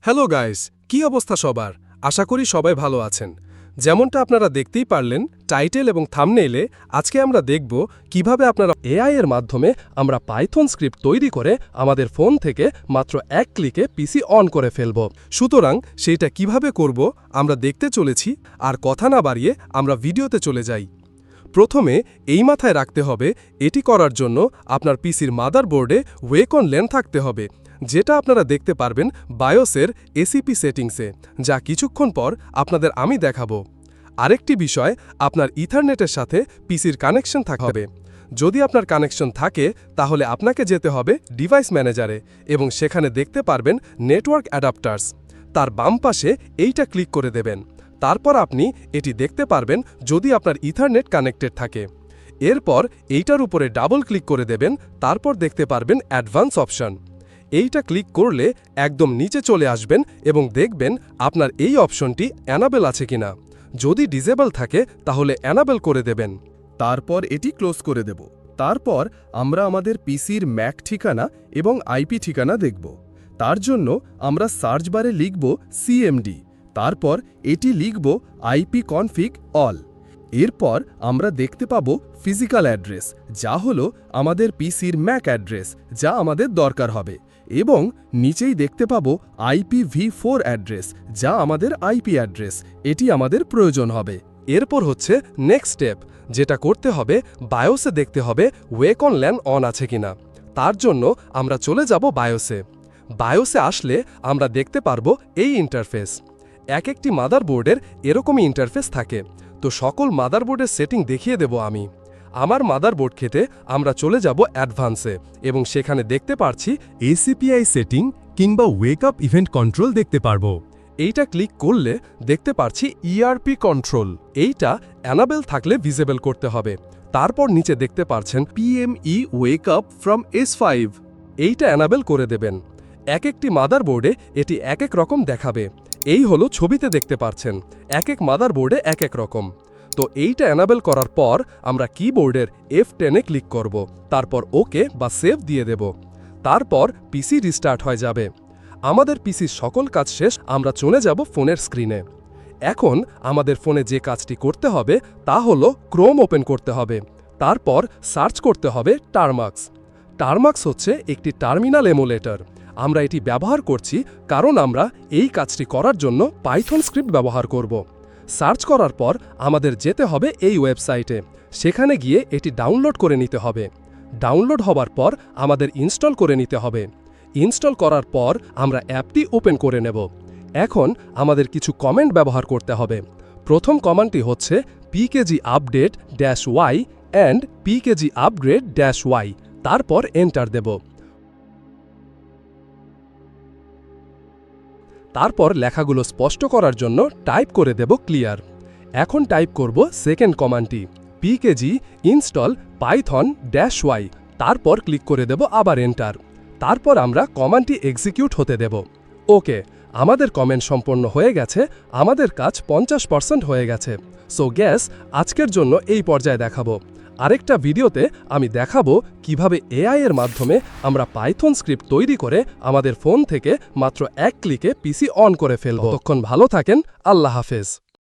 Hello guys, কি অবস্থা সবার? আশা করি সবাই ভালো আছেন। যেমনটা আপনারা দেখতেই পারলেন টাইটেল এবং থাম্বনেইলে, আজকে আমরা দেখব কিভাবে আপনারা এআই এর মাধ্যমে আমরা পাইথন স্ক্রিপ্ট তৈরি করে আমাদের ফোন থেকে মাত্র এক ক্লিকে পিসি অন করে ফেলব। সুতরাং সেইটা কিভাবে করব আমরা দেখতে চলেছি, আর কথা না বাড়িয়ে আমরা ভিডিওতে চলে যাই। প্রথমে এই মাথায় রাখতে হবে, এটি করার জন্য আপনার পিসির মাদারবোর্ডে ওয়েকন ল্যান থাকতে হবে, যেটা আপনারা দেখতে পারবেন বায়োসের এসিপি সেটিংসে, যা কিছুক্ষণ পর আপনাদের আমি দেখাবো। আরেকটি বিষয়, আপনার ইথারনেটের সাথে পিসির কানেকশন থাকতে হবে। যদি আপনার কানেকশন থাকে তাহলে আপনাকে যেতে হবে ডিভাইস ম্যানেজারে এবং সেখানে দেখতে পারবেন নেটওয়ার্ক অ্যাডাপ্টার্স। তার বাম পাশে এইটা ক্লিক করে দেবেন। তারপর আপনি এটি দেখতে পারবেন যদি আপনার ইথারনেট কানেক্টেড থাকে। এরপর এইটার উপরে ডাবল ক্লিক করে দেবেন, তারপর দেখতে পারবেন অ্যাডভান্স অপশন। এইটা ক্লিক করলে একদম নিচে চলে আসবেন এবং দেখবেন আপনার এই অপশনটি অ্যানাবেল আছে কিনা। যদি ডিসেবল থাকে তাহলে অ্যানাবেল করে দেবেন। তারপর এটি ক্লোজ করে দেব। তারপর আমরা আমাদের পিসির ম্যাক ঠিকানা এবং আইপি ঠিকানা দেখব। তার জন্য আমরা সার্চ বারে লিখব সিএমডি, তারপর এটি লিখব ipconfig all। এরপর আমরা দেখতে পাব ফিজিক্যাল অ্যাড্রেস, যা হলো আমাদের পিসির ম্যাক অ্যাড্রেস, যা আমাদের দরকার হবে, এবং নিচেই দেখতে পাব IPv4 অ্যাড্রেস, যা আমাদের আইপি অ্যাড্রেস। এটি আমাদের প্রয়োজন হবে। এরপর হচ্ছে নেক্সট স্টেপ, যেটা করতে হবে বায়োসে দেখতে হবে ওয়েকন ল্যান অন আছে কিনা। তার জন্য আমরা চলে যাব বায়োসে। বায়োসে আসলে আমরা দেখতে পারবো এই ইন্টারফেস। এক একটি মাদারবোর্ডের এরকমই ইন্টারফেস থাকে, তো সকল মাদারবোর্ডের সেটিং দেখিয়ে দেব আমি। আমার মাদারবোর্ড ক্ষেত্রে আমরা চলে যাব অ্যাডভান্সে এবং সেখানে দেখতে পারছি এসিপিআই সেটিং কিংবা ওয়েক আপ ইভেন্ট কন্ট্রোল দেখতে পারবো। এইটা ক্লিক করলে দেখতে পারছি ইআরপি কন্ট্রোল। এইটা অ্যানাবেল থাকলে ভিজিবল করতে হবে। তারপর নিচে দেখতে পারছেন PME wake up from S5। এইটা অ্যানাবেল করে দেবেন। এক একটি মাদারবোর্ডে এটি এক এক রকম দেখাবে। এই হলো ছবিতে দেখতে পারছেন, এক এক মাদারবোর্ডে এক এক রকম। তো এইটা অ্যানাবেল করার পর আমরা কিবোর্ডের F10 এ ক্লিক করব, তারপর ওকে বা সেভ দিয়ে দেব। তারপর পিসি রিস্টার্ট হয়ে যাবে। আমাদের পিসির সকল কাজ শেষ, আমরা চলে যাব ফোনের স্ক্রিনে। এখন আমাদের ফোনে যে কাজটি করতে হবে তা হলো ক্রোম ওপেন করতে হবে, তারপর সার্চ করতে হবে টারমাক্স। টারমাক্স হচ্ছে একটি টার্মিনাল এমুলেটর। আমরা এটি ব্যবহার করছি কারণ আমরা এই কাজটি করার জন্য পাইথন স্ক্রিপ্ট ব্যবহার করব। সার্চ করার পর আমাদের যেতে হবে এই ওয়েবসাইটে। সেখানে গিয়ে এটি ডাউনলোড করে নিতে হবে। ডাউনলোড হবার পর আমাদের ইনস্টল করে নিতে হবে। ইনস্টল করার পর আমরা অ্যাপটি ওপেন করে নেব। এখন আমাদের কিছু কমেন্ট ব্যবহার করতে হবে। প্রথম কমান্ডটি হচ্ছে pkg update -y and pkg upgrade -y, তারপর এন্টার দেব। তারপর লেখাগুলো স্পষ্ট করার জন্য টাইপ করে দেব ক্লিয়ার। এখন টাইপ করব সেকেন্ড কমান্ডটি pkg ইনস্টল পাইথন -y, তারপর ক্লিক করে দেব আবার এন্টার। তারপর আমরা কমান্ডটি এক্সিকিউট হতে দেব। ওকে, আমাদের কমেন্ট সম্পন্ন হয়ে গেছে। আমাদের কাজ 50% হয়ে গেছে। সো গ্যাস, আজকের জন্য এই পর্যায়ে দেখাবো। আরেকটা ভিডিওতে আমি দেখাবো কিভাবে এআই এর মাধ্যমে আমরা পাইথন স্ক্রিপ্ট তৈরি করে আমাদের ফোন থেকে মাত্র এক ক্লিকে পিসি অন করে ফেলব। ততক্ষণ ভালো থাকেন। আল্লাহ হাফেজ।